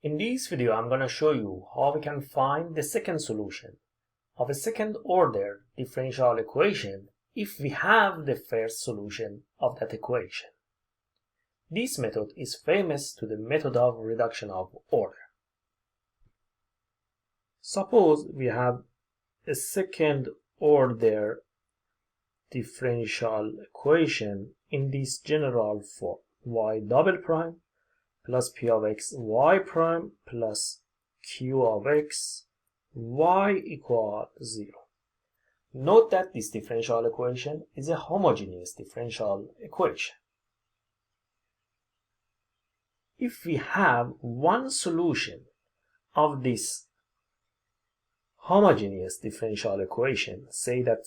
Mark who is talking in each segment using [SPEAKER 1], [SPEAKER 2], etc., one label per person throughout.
[SPEAKER 1] In this video, I'm going to show you how we can find the second solution of a second order differential equation if we have the first solution of that equation. This method is famous to the method of reduction of order. Suppose we have a second order differential equation in this general form: y double prime plus p of x y prime plus q of x y equal 0. Note that this differential equation is a homogeneous differential equation. If we have one solution of this homogeneous differential equation, say that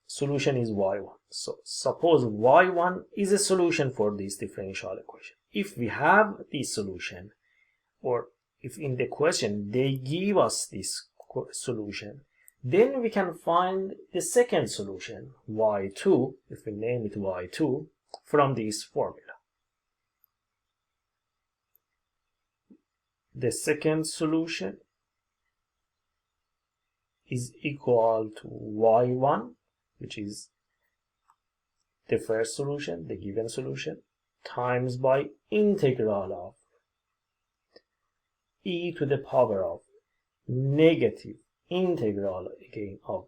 [SPEAKER 1] solution is y1. So suppose y1 is a solution for this differential equation. If we have this solution, or if in the question they give us this solution, then we can find the second solution, y2, if we name it y2, from this formula. The second solution is equal to y1, which is the first solution, the given solution, times by integral of e to the power of negative integral again of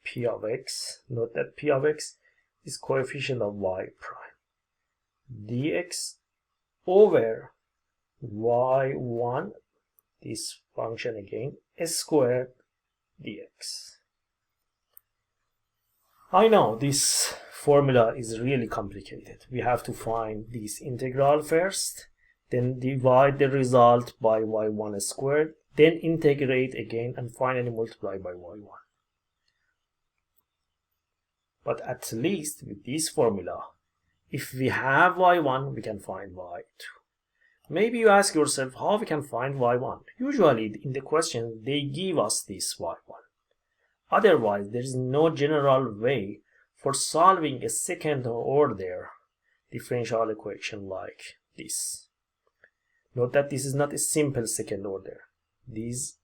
[SPEAKER 1] p of x. Note that p of x is coefficient of y prime dx over y1, this function again, squared dx. I know this formula is really complicated. We have to find this integral first, then divide the result by y1 squared, then integrate again and finally multiply by y1. But at least with this formula, if we have y1, we can find y2. Maybe you ask yourself how we can find y1. Usually in the question they give us this y1. Otherwise, there is no general way for solving a second order differential equation like this. Note that this is not a simple second order. These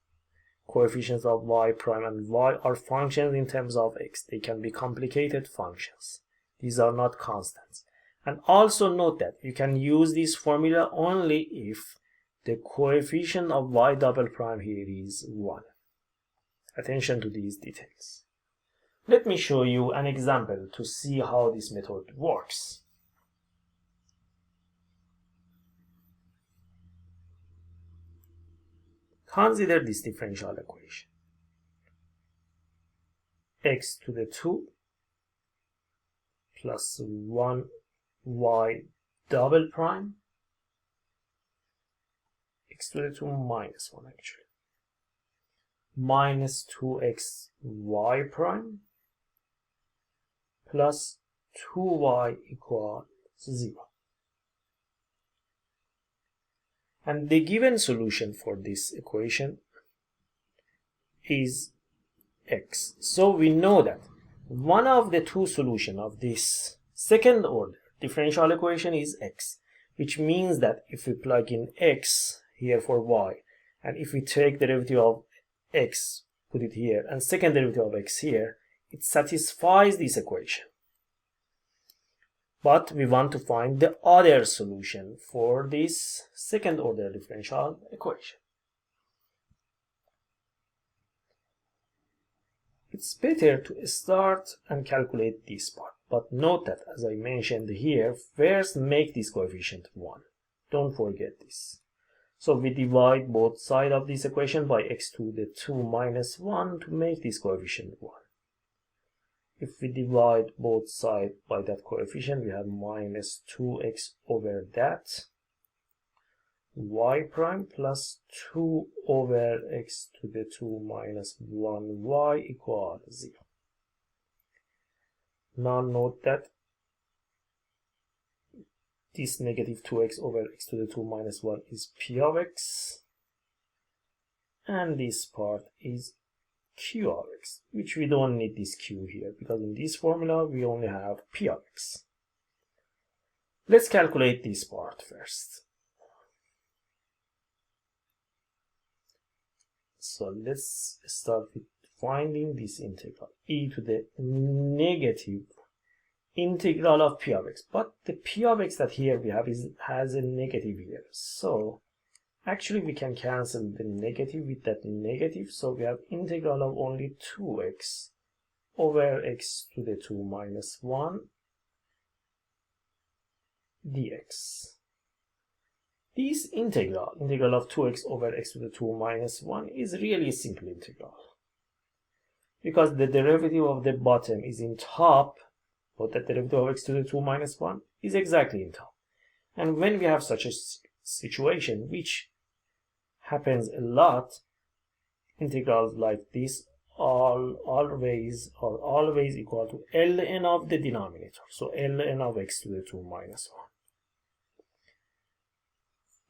[SPEAKER 1] coefficients of y prime and y are functions in terms of x. They can be complicated functions. These are not constants. And also note that you can use this formula only if the coefficient of y double prime here is 1. Attention to these details. Let me show you an example to see how this method works. Consider this differential equation. X to the 2 plus 1 y double prime, x to the 2 minus 1 actually, minus 2x y prime plus 2y equal 0. And the given solution for this equation is x. So we know that one of the two solutions of this second order differential equation is x, which means that if we plug in x here for y, and if we take the derivative of x, put it here, and second derivative of x here, it satisfies this equation. But we want to find the other solution for this second order differential equation. It's better to start and calculate this part, but note that, as I mentioned here, first make this coefficient 1. Don't forget this. So we divide both sides of this equation by x to the 2 minus 1 to make this coefficient 1. If we divide both sides by that coefficient, we have minus 2x over that y prime plus 2 over x to the 2 minus 1y equal 0. Now note that this negative 2x over x to the 2 minus 1 is p of x, and this part is q of x, which we don't need this q here because in this formula we only have p of x. Let's calculate this part first. So let's start with finding this integral, e to the negative integral of p of x. But the p of x that here we have has a negative here. So actually we can cancel the negative with that negative. So we have integral of only 2x over x to the 2 minus 1 dx. This integral of 2x over x to the 2 minus 1 is really a simple integral, because the derivative of the bottom is in top, but the derivative of x to the 2 minus 1 is exactly in top. And when we have such a situation, which happens a lot, integrals like this are always equal to ln of the denominator. So ln of x to the 2 minus 1.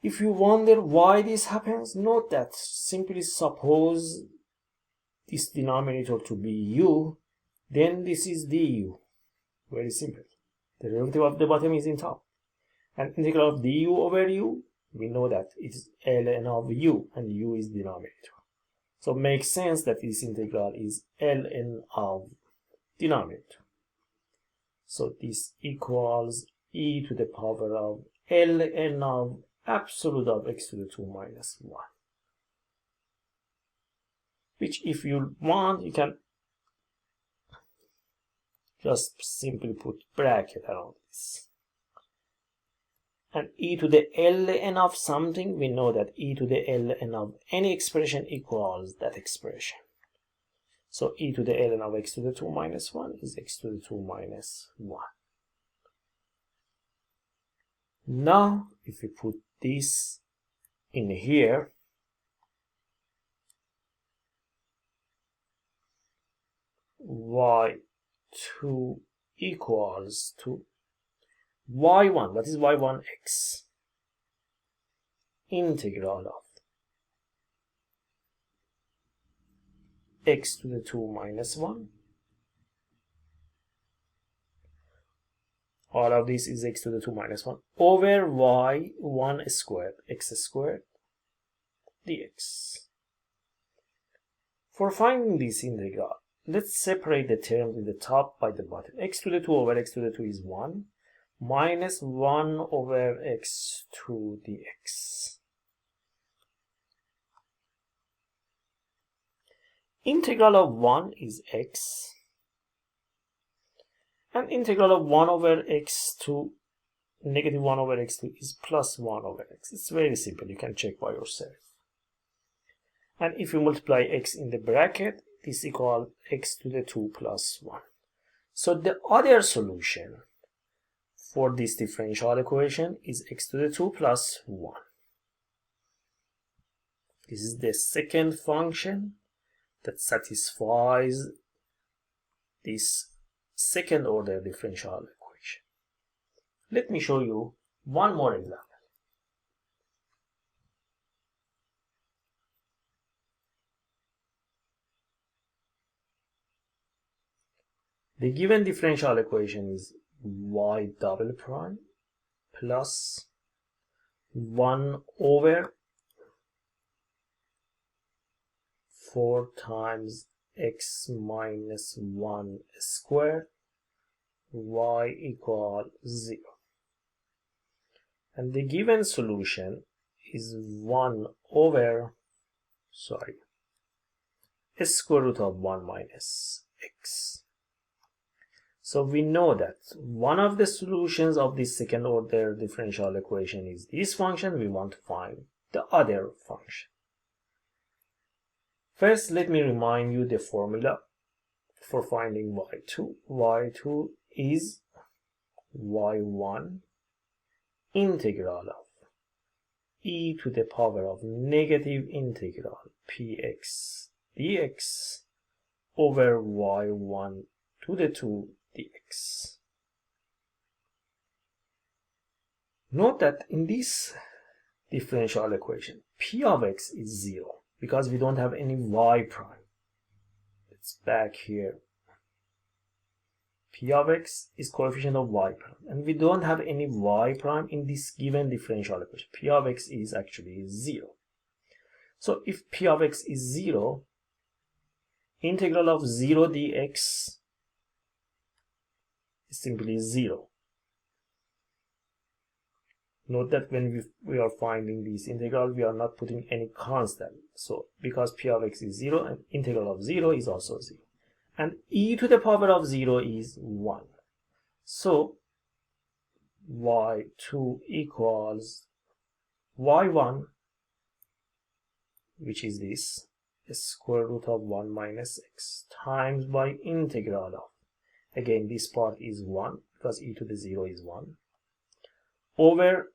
[SPEAKER 1] If you wonder why this happens, note that simply suppose this denominator to be u, then this is du. Very simple. The derivative of the bottom is in top. And integral of du over u, we know that it is ln of u, and u is denominator. So it makes sense that this integral is ln of denominator. So this equals e to the power of ln of absolute of x to the 2 minus 1. Which, if you want, you can just simply put bracket around this. And e to the ln of something, we know that e to the ln of any expression equals that expression. So e to the ln of x to the 2 minus 1 is x to the 2 minus 1. Now, if we put this in here, y2 equals to y1, that is y1x, integral of x to the 2 minus 1. All of this is x to the 2 minus 1 over y1 squared, x squared dx. For finding this integral, let's separate the terms in the top by the bottom. X to the 2 over x to the 2 is 1 minus 1 over x2 dx. Integral of 1 is x, and integral of 1 over x2, negative 1 over x2 is plus 1 over x. It's very simple, you can check by yourself. And if you multiply x in the bracket, this equals x to the 2 plus 1. So the other solution for this differential equation is x to the 2 plus 1. This is the second function that satisfies this second order differential equation. Let me show you one more example. The given differential equation is y double prime plus 1 over 4 times x minus 1 squared y equal 0. And the given solution is 1 over, square root of 1 minus x. So we know that one of the solutions of this second order differential equation is this function. We want to find the other function. First, let me remind you the formula for finding y2. y2 is y1 integral of e to the power of negative integral px dx over y1 to the 2 dx. Note that in this differential equation, p of x is 0 because we don't have any y prime. It's back here. P of x is coefficient of y prime, and we don't have any y prime in this given differential equation. P of x is actually 0. So if p of x is 0, integral of 0 dx is simply 0. Note that when we are finding this integral, we are not putting any constant. So because p of x is 0, and integral of 0 is also 0. And e to the power of 0 is 1. So y2 equals y1, which is this, square root of 1 minus x times by integral of, again this part is 1 because e to the 0 is 1, over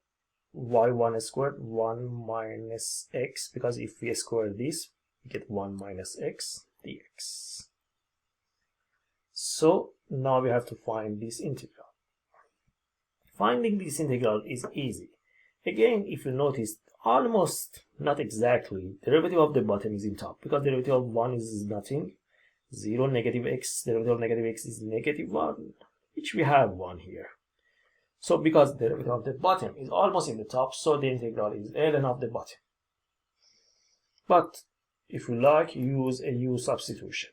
[SPEAKER 1] y1 squared 1 minus x, because if we square this we get 1 minus x dx. So now we have to find this integral. Finding this integral is easy. Again, if you notice, almost not exactly, derivative of the bottom is in top, because derivative of 1 is nothing. 0 negative x, derivative of negative x is negative 1, which we have 1 here. So because the derivative of the bottom is almost in the top, so the integral is ln of the bottom. But if you like, use a u substitution.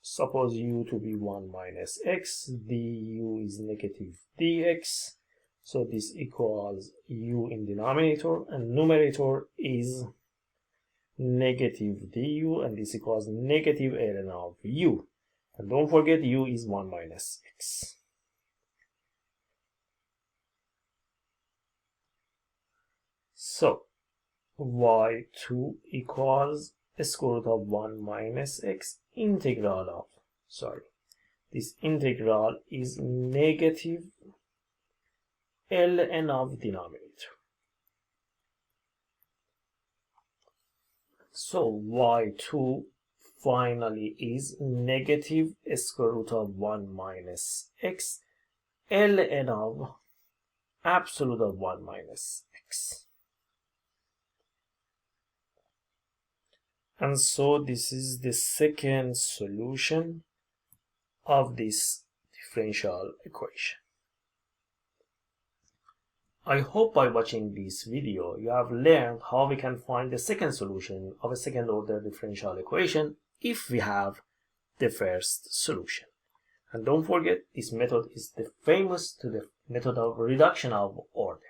[SPEAKER 1] Suppose u to be 1 minus x, du is negative dx. So this equals u in denominator, and numerator is negative du, and this equals negative ln of u. And don't forget, u is 1 minus x. So y2 equals square root of 1 minus x integral of, this integral is negative ln of denominator. So y2 finally is negative square root of 1 minus x ln of absolute of 1 minus x. And so this is the second solution of this differential equation. I hope by watching this video you have learned how we can find the second solution of a second order differential equation if we have the first solution. And don't forget, this method is the famous to the method of reduction of order.